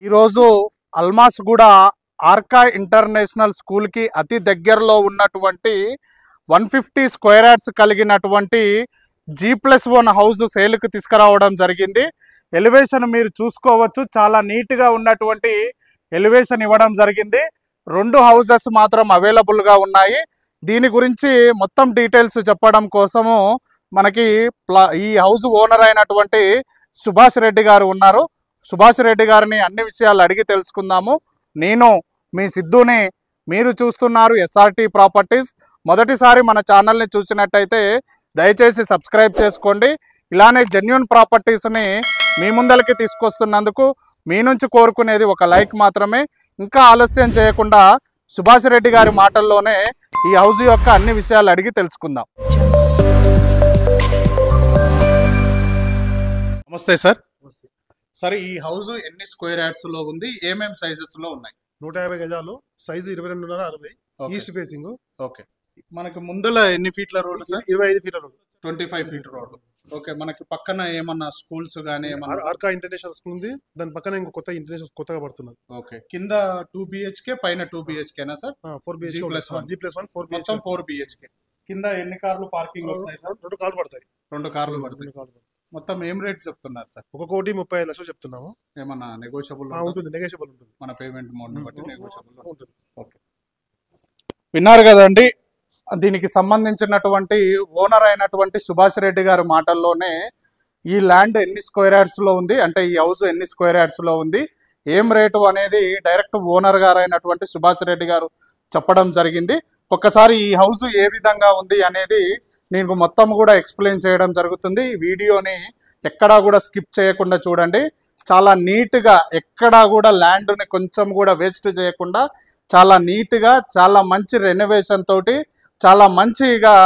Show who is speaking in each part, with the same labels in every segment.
Speaker 1: ఈరోజు అల్మాస్గూడ ఆర్కా ఇంటర్నేషనల్ స్కూల్కి అతి దగ్గరలో ఉన్నటువంటి 150 స్క్వేర్ యార్డ్స్ కలిగినటువంటి G+1 హౌస్ సేల్కి తీసుకురావడం జరిగింది. ఎలివేషన్ మీరు చూసుకోవచ్చు, చాలా నీట్గా ఉన్నటువంటి ఎలివేషన్ ఇవ్వడం జరిగింది. 2 హౌసెస్ మాత్రం అవైలబుల్గా ఉన్నాయి. దీని గురించి మొత్తం డీటెయిల్స్ చెప్పడం కోసము మనకి ఈ హౌస్ ఓనర్ అయినటువంటి సుభాష్ రెడ్డి గారు ఉన్నారు. సుభాష్ రెడ్డి గారిని అన్ని విషయాలు అడిగి తెలుసుకుందాము. నేను మీ సిద్ధుని, మీరు చూస్తున్నారు SRT ప్రాపర్టీస్. మొదటిసారి మన ఛానల్ని చూసినట్టయితే దయచేసి సబ్స్క్రైబ్ చేసుకోండి. ఇలానే జెన్యూన్ ప్రాపర్టీస్ని మీ ముందరికి తీసుకొస్తున్నందుకు మీ నుంచి కోరుకునేది ఒక లైక్ మాత్రమే. ఇంకా ఆలస్యం చేయకుండా సుభాష్ రెడ్డి గారి మాటల్లోనే ఈ హౌస్ యొక్క అన్ని విషయాలు అడిగి తెలుసుకుందాం. నమస్తే సార్. సరే, ఈ హౌస్ ఎన్ని స్క్వేర్ యార్డ్స్ లో ఉంది, ఏమేమి సైజెస్ లో ఉన్నాయి?
Speaker 2: 150 గజాలు, సైజు 22.5 ఈస్ట్ ఫేసింగ్.
Speaker 1: ఓకే, మనకి ముందుల ఎన్ని ఫీట్ల రోడ్ సార్?
Speaker 2: 25 ఫీట్ల రోడ్,
Speaker 1: 25 ఫీట్ రోడ్. ఓకే, మనకి పక్కన ఏమన్నా స్కూల్స్ గానీ
Speaker 2: ఆర్కా ఇంటర్నేషనల్ స్కూల్ ఉంది. దాని పక్కన ఇంకో కొత్త ఇంటర్నేషనల్ కొత్తగా పడుతున్నది.
Speaker 1: ఓకే, కింద 2 BHK, పైన 2 BHK నా సార్?
Speaker 2: 4 BHK G+1 4 BHK.
Speaker 1: మొత్తం 4 BHK. కింద ఎన్ని కార్లు పార్కింగ్ వస్తాయి సార్?
Speaker 2: 2 కార్లు పడతాయి.
Speaker 1: 2 కార్లు పడతాయి. మొత్తం ఏం రేట్ చెప్తున్నారు సార్?
Speaker 2: 1,35,00,000 చెప్తున్నాము.
Speaker 1: ఏమన్నా నెగోషియబుల్
Speaker 2: ఉంటుంది? నెగోషియబుల్ ఉంటుంది.
Speaker 1: మన పేమెంట్ మోడ్ని బట్టి నెగోషియబుల్
Speaker 2: ఉంటుంది.
Speaker 1: ఓకే, విన్నారు కదండి. దీనికి సంబంధించినటువంటి ఓనర్ అయినటువంటి సుభాష్ రెడ్డి గారి మాటల్లోనే ఈ ల్యాండ్ ఎన్ని స్క్వేర్ యార్డ్స్లో ఉంది, అంటే ఈ హౌస్ ఎన్ని స్క్వేర్ యార్డ్స్లో ఉంది, ఏం రేటు అనేది డైరెక్ట్ ఓనర్ గారు అయినటువంటి సుభాష్ రెడ్డి గారు చెప్పడం జరిగింది. ఒక్కసారి ఈ హౌస్ ఏ విధంగా ఉంది అనేది నేను మొత్తం కూడా ఎక్స్ప్లెయిన్ చేయడం జరుగుతుంది. ఈ వీడియోని ఎక్కడా కూడా స్కిప్ చేయకుండా చూడండి. చాలా నీట్గా, ఎక్కడా కూడా ల్యాండ్ని కొంచెం కూడా వేస్ట్ చేయకుండా చాలా నీట్గా, చాలా మంచి రెనోవేషన్ తోటి, చాలా మంచిగా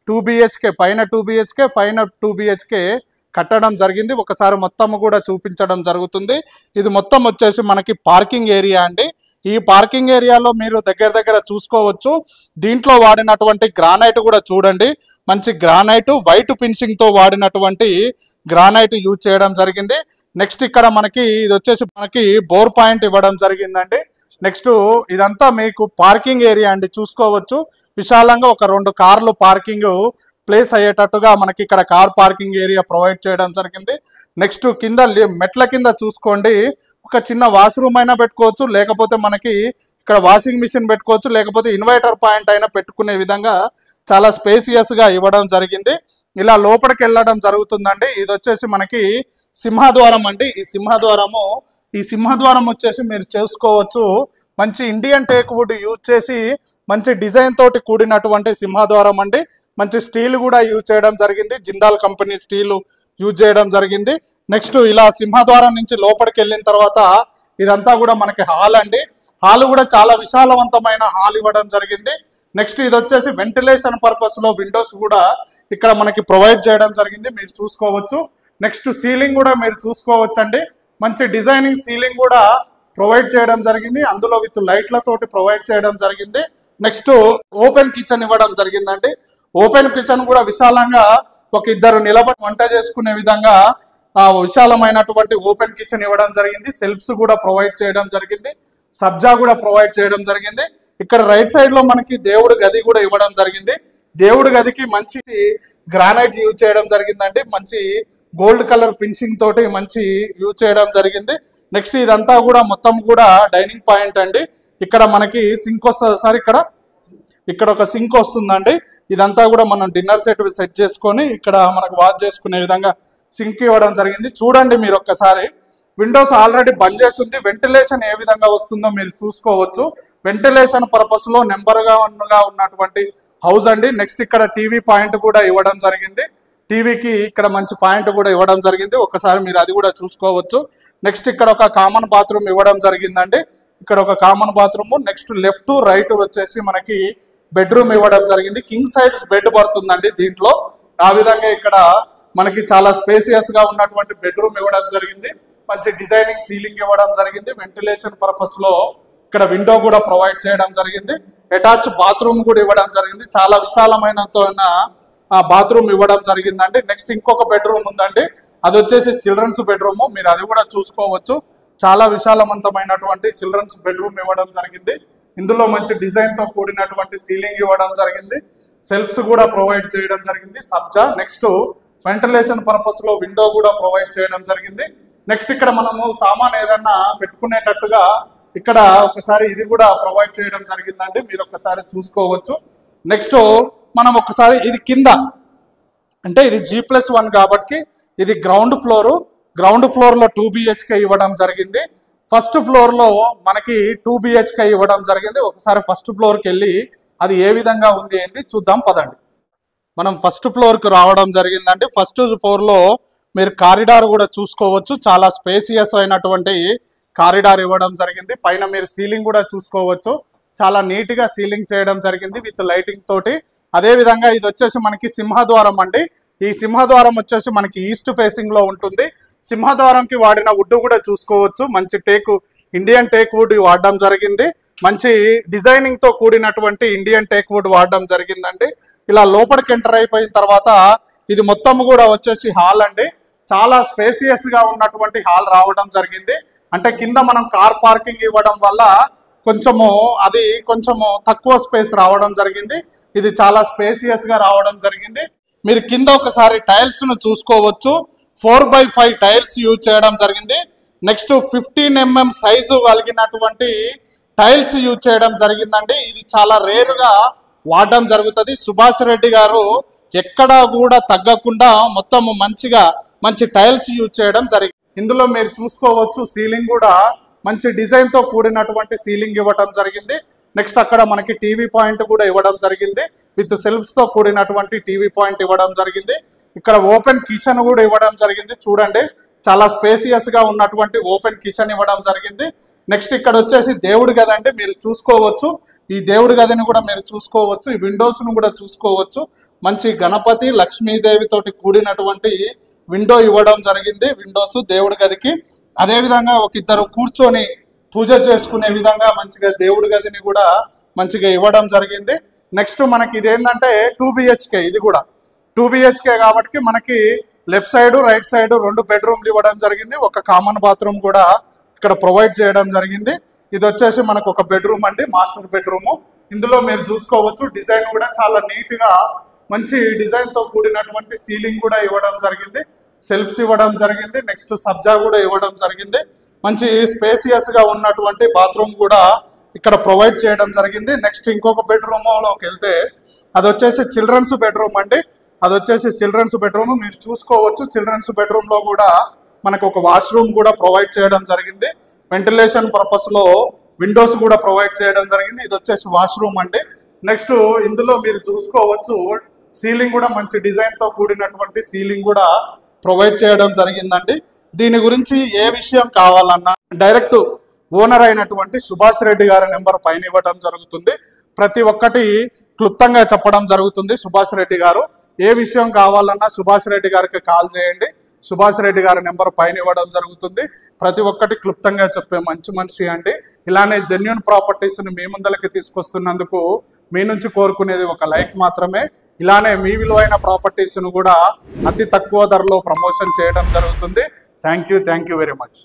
Speaker 1: 2 BHK, పైన 2 BHK, పైన 2 BHK కట్టడం జరిగింది. ఒకసారి మొత్తం కూడా చూపించడం జరుగుతుంది. ఇది మొత్తం వచ్చేసి మనకి పార్కింగ్ ఏరియా అండి. ఈ పార్కింగ్ ఏరియాలో మీరు దగ్గర చూసుకోవచ్చు. దీంట్లో వాడినటువంటి గ్రానైట్ కూడా చూడండి, మంచి గ్రానైట్, వైట్ ఫినిషింగ్తో వాడినటువంటి గ్రానైట్ యూజ్ చేయడం జరిగింది. నెక్స్ట్ ఇక్కడ మనకి ఇది వచ్చేసి మనకి బోర్ పాయింట్ ఇవ్వడం జరిగిందండి. నెక్స్ట్ ఇదంతా మీకు పార్కింగ్ ఏరియా అండి, చూసుకోవచ్చు. విశాలంగా ఒక 2 కార్లు పార్కింగ్ ప్లేస్ అయ్యేటట్టుగా మనకి ఇక్కడ కార్ పార్కింగ్ ఏరియా ప్రొవైడ్ చేయడం జరిగింది. నెక్స్ట్ కింద మెట్ల కింద చూసుకోండి, ఒక చిన్న వాష్రూమ్ అయినా పెట్టుకోవచ్చు, లేకపోతే మనకి ఇక్కడ వాషింగ్ మిషన్ పెట్టుకోవచ్చు, లేకపోతే ఇన్వర్టర్ పాయింట్ అయినా పెట్టుకునే విధంగా చాలా స్పేసియస్గా ఇవ్వడం జరిగింది. ఇలా లోపలికి వెళ్ళడం జరుగుతుందండి. ఇది వచ్చేసి మనకి సింహద్వారం అండి. ఈ సింహద్వారం వచ్చేసి మీరు చేసుకోవచ్చు, మంచి ఇండియన్ టేక్ వుడ్ యూజ్ చేసి మంచి డిజైన్ తోటి కూడినటువంటి సింహద్వారం అండి. మంచి స్టీల్ కూడా యూజ్ చేయడం జరిగింది, జిందాల్ కంపెనీ స్టీల్ యూజ్ చేయడం జరిగింది. నెక్స్ట్ ఇలా సింహద్వారం నుంచి లోపలికి వెళ్ళిన తర్వాత ఇదంతా కూడా మనకి హాల్ అండి. హాల్ కూడా చాలా విశాలవంతమైన హాల్ ఇవ్వడం జరిగింది. నెక్స్ట్ ఇది వచ్చేసి వెంటిలేషన్ పర్పస్లో విండోస్ కూడా ఇక్కడ మనకి ప్రొవైడ్ చేయడం జరిగింది, మీరు చూసుకోవచ్చు. నెక్స్ట్ సీలింగ్ కూడా మీరు చూసుకోవచ్చు అండి, మంచి డిజైనింగ్ సీలింగ్ కూడా ప్రొవైడ్ చేయడం జరిగింది, అందులో విత్ లైట్లతోటి ప్రొవైడ్ చేయడం జరిగింది. నెక్స్ట్ ఓపెన్ కిచెన్ ఇవ్వడం జరిగిందండి. ఓపెన్ కిచెన్ కూడా విశాలంగా ఒక 2 నిలబడి వంట చేసుకునే విధంగా విశాలమైనటువంటి ఓపెన్ కిచెన్ ఇవ్వడం జరిగింది. సెల్ఫ్స్ కూడా ప్రొవైడ్ చేయడం జరిగింది, సబ్జా కూడా ప్రొవైడ్ చేయడం జరిగింది. ఇక్కడ రైట్ సైడ్ లో మనకి దేవుడి గది కూడా ఇవ్వడం జరిగింది. దేవుడి గదికి మంచి గ్రానైట్ యూజ్ చేయడం జరిగిందండి, మంచి గోల్డ్ కలర్ ఫినిషింగ్ తోటి మంచి యూజ్ చేయడం జరిగింది. నెక్స్ట్ ఇదంతా కూడా మొత్తం కూడా డైనింగ్ పాయింట్ అండి. ఇక్కడ మనకి సింక్ వస్తుంది సార్, ఇక్కడ ఒక సింక్ వస్తుందండి. ఇదంతా కూడా మనం డిన్నర్ సెట్ చేసుకొని ఇక్కడ మనకు వాష్ చేసుకునే విధంగా సింక్ ఇవ్వడం జరిగింది. చూడండి మీరు ఒక్కసారి, విండోస్ ఆల్రెడీ బంద్ చేస్తుంది. వెంటిలేషన్ ఏ విధంగా వస్తుందో మీరు చూసుకోవచ్చు. వెంటిలేషన్ పర్పస్ లో నెంబర్గా ఉన్నటువంటి హౌస్ అండి. నెక్స్ట్ ఇక్కడ టీవీ పాయింట్ కూడా ఇవ్వడం జరిగింది, టీవీకి ఇక్కడ మంచి పాయింట్ కూడా ఇవ్వడం జరిగింది. ఒకసారి మీరు అది కూడా చూసుకోవచ్చు. నెక్స్ట్ ఇక్కడ ఒక కామన్ బాత్రూమ్ ఇవ్వడం జరిగిందండి, ఇక్కడ ఒక common bathroom. Next left right వచ్చేసి మనకి బెడ్రూమ్ ఇవ్వడం జరిగింది. కింగ్ సైజ్ బెడ్ పడుతుందండి దీంట్లో. ఆ విధంగా ఇక్కడ మనకి చాలా స్పేసియస్ గా ఉన్నటువంటి బెడ్రూమ్ ఇవ్వడం జరిగింది, మంచి డిజైనింగ్ సీలింగ్ ఇవ్వడం జరిగింది. వెంటిలేషన్ పర్పస్ లో ఇక్కడ విండో కూడా ప్రొవైడ్ చేయడం జరిగింది. అటాచ్ బాత్రూమ్ కూడా ఇవ్వడం జరిగింది, చాలా విశాలమైన బాత్రూమ్ ఇవ్వడం జరిగిందండి. నెక్స్ట్ ఇంకొక బెడ్రూమ్ ఉందండి, అది వచ్చేసి చిల్డ్రన్స్ బెడ్రూమ్, మీరు అది కూడా చూసుకోవచ్చు. చాలా విశాలవంతమైనటువంటి చిల్డ్రన్స్ బెడ్రూమ్ ఇవ్వడం జరిగింది. ఇందులో మంచి డిజైన్ తో కూడినటువంటి సీలింగ్ ఇవ్వడం జరిగింది. సెల్ఫ్స్ కూడా ప్రొవైడ్ చేయడం జరిగింది సబ్జా. నెక్స్ట్ వెంటిలేషన్ పర్పస్ లో విండో కూడా ప్రొవైడ్ చేయడం జరిగింది. నెక్స్ట్ ఇక్కడ మనము సామాన్ ఏదన్నా పెట్టుకునేటట్టుగా ఇక్కడ ఒకసారి ఇది కూడా ప్రొవైడ్ చేయడం జరిగిందండి, మీరు ఒకసారి చూసుకోవచ్చు. నెక్స్ట్ మనం ఒకసారి ఇది కింద అంటే ఇది G+1 కాబట్టి ఇది గ్రౌండ్ ఫ్లోర్ లో 2 BHK ఇవ్వడం జరిగింది. ఫస్ట్ ఫ్లోర్ లో మనకి 2 BHK ఇవ్వడం జరిగింది. ఒకసారి ఫస్ట్ ఫ్లోర్కి వెళ్ళి అది ఏ విధంగా ఉంది ఏంటి చూద్దాం పదండి. మనం ఫస్ట్ ఫ్లోర్కి రావడం జరిగిందండి. ఫస్ట్ ఫ్లోర్ లో మీరు కారిడార్ కూడా చూసుకోవచ్చు. చాలా స్పేసియస్ అయినటువంటి కారిడార్ ఇవ్వడం జరిగింది. పైన మీరు సీలింగ్ కూడా చూసుకోవచ్చు. చాలా నీట్ గా సీలింగ్ చేయడం జరిగింది విత్ లైటింగ్ తోటి. అదే విధంగా ఇది వచ్చేసి మనకి సింహద్వారం అండి. ఈ సింహద్వారం వచ్చేసి మనకి ఈస్ట్ ఫేసింగ్ లో ఉంటుంది. సింహద్వారంకి వాడిన వుడ్ కూడా చూసుకోవచ్చు. మంచి ఇండియన్ టేక్ వుడ్ వాడడం జరిగింది. మంచి డిజైనింగ్ తో కూడినటువంటి ఇండియన్ టేక్ వుడ్ వాడడం జరిగిందండి. ఇలా లోపలికి ఎంటర్ అయిపోయిన తర్వాత ఇది మొత్తం కూడా వచ్చేసి హాల్ అండి. చాలా స్పేసియస్ గా ఉన్నటువంటి హాల్ రావడం జరిగింది. అంటే కింద మనం కార్ పార్కింగ్ ఇవ్వడం వల్ల కొంచెము తక్కువ స్పేస్ రావడం జరిగింది. ఇది చాలా స్పేసియస్ గా రావడం జరిగింది. మీరు కింద ఒకసారి టైల్స్ ను చూసుకోవచ్చు. 4x5 టైల్స్ యూజ్ చేయడం జరిగింది. నెక్స్ట్ 15 mm సైజు కలిగినటువంటి టైల్స్ యూజ్ చేయడం జరిగిందండి. ఇది చాలా రేర్ గా వాడడం జరుగుతుంది. సుభాష్ రెడ్డి గారు ఎక్కడా కూడా తగ్గకుండా మొత్తం మంచి టైల్స్ యూజ్ చేయడం జరిగింది. ఇందులో మీరు చూసుకోవచ్చు సీలింగ్ కూడా మంచి డిజైన్ తో కూడినటువంటి సీలింగ్ ఇవ్వడం జరిగింది. నెక్స్ట్ అక్కడ మనకి టీవీ పాయింట్ కూడా ఇవ్వడం జరిగింది. విత్ సెల్ఫ్స్ తో కూడినటువంటి టీవీ పాయింట్ ఇవ్వడం జరిగింది. ఇక్కడ ఓపెన్ కిచెన్ కూడా ఇవ్వడం జరిగింది. చూడండి చాలా స్పేసియస్ గా ఉన్నటువంటి ఓపెన్ కిచెన్ ఇవ్వడం జరిగింది. నెక్స్ట్ ఇక్కడ వచ్చేసి దేవుడి గది అండి, మీరు చూసుకోవచ్చు. ఈ దేవుడి గదిని కూడా మీరు చూసుకోవచ్చు. ఈ విండోస్ ను కూడా చూసుకోవచ్చు. మంచి గణపతి లక్ష్మీదేవి తోటి కూడినటువంటి విండో ఇవ్వడం జరిగింది. విండోస్ దేవుడి గదికి. అదే విధంగా ఒక ఇద్దరు కూర్చొని పూజ చేసుకునే విధంగా మంచిగా దేవుడి గదిని కూడా మంచిగా ఇవ్వడం జరిగింది. నెక్స్ట్ మనకి ఇదేంటంటే 2 BHK. ఇది కూడా 2 BHK కాబట్టి మనకి లెఫ్ట్ సైడ్ రైట్ సైడ్ 2 బెడ్రూమ్లు ఇవ్వడం జరిగింది. ఒక కామన్ బాత్రూమ్ కూడా ఇక్కడ ప్రొవైడ్ చేయడం జరిగింది. ఇది వచ్చేసి మనకు ఒక బెడ్రూమ్ అండి, మాస్టర్ బెడ్రూమ్. ఇందులో మీరు చూసుకోవచ్చు డిజైన్ కూడా చాలా నీట్ గా మంచి డిజైన్ తో కూడినటువంటి సీలింగ్ కూడా ఇవ్వడం జరిగింది. సెల్ఫ్స్ ఇవ్వడం జరిగింది. నెక్స్ట్ సబ్జా కూడా ఇవ్వడం జరిగింది. మంచి స్పేసియస్ గా ఉన్నటువంటి బాత్రూమ్ కూడా ఇక్కడ ప్రొవైడ్ చేయడం జరిగింది. నెక్స్ట్ ఇంకొక బెడ్రూమ్ లోకి వెళ్తే అది వచ్చేసి చిల్డ్రన్స్ బెడ్రూమ్ అండి. అది వచ్చేసి చిల్డ్రన్స్ బెడ్రూమ్ మీరు చూసుకోవచ్చు. చిల్డ్రన్స్ బెడ్రూమ్ లో కూడా మనకు ఒక వాష్రూమ్ కూడా ప్రొవైడ్ చేయడం జరిగింది. వెంటిలేషన్ పర్పస్ లో విండోస్ కూడా ప్రొవైడ్ చేయడం జరిగింది. ఇది వచ్చేసి వాష్రూమ్ అండి. నెక్స్ట్ ఇందులో మీరు చూసుకోవచ్చు సీలింగ్ కూడా మంచి డిజైన్ తో కూడినటువంటి సీలింగ్ కూడా ప్రొవైడ్ చేయడం జరిగిందండి. దీని గురించి ఏ విషయం కావాలన్నా డైరెక్ట్ ఓనర్ అయినటువంటి సుభాష్ రెడ్డి గారి నెంబర్ పైన ఇవ్వడం జరుగుతుంది. ప్రతి ఒక్కటి క్లుప్తంగా చెప్పడం జరుగుతుంది. సుభాష్ రెడ్డి గారు ఏ విషయం కావాలన్నా సుభాష్ రెడ్డి గారికి కాల్ చేయండి. సుభాష్ రెడ్డి గారి నెంబర్ పైన ఇవ్వడం జరుగుతుంది. ప్రతి ఒక్కటి క్లుప్తంగా చెప్పే మంచి మనిషి అండి. ఇలానే జెన్యూన్ ప్రాపర్టీస్ని మీ ముందలకి తీసుకొస్తున్నందుకు మీ నుంచి కోరుకునేది ఒక లైక్ మాత్రమే. ఇలానే మీ విలువైన ప్రాపర్టీస్ను కూడా అతి తక్కువ ధరలో ప్రమోషన్ చేయడం జరుగుతుంది. Thank you very much.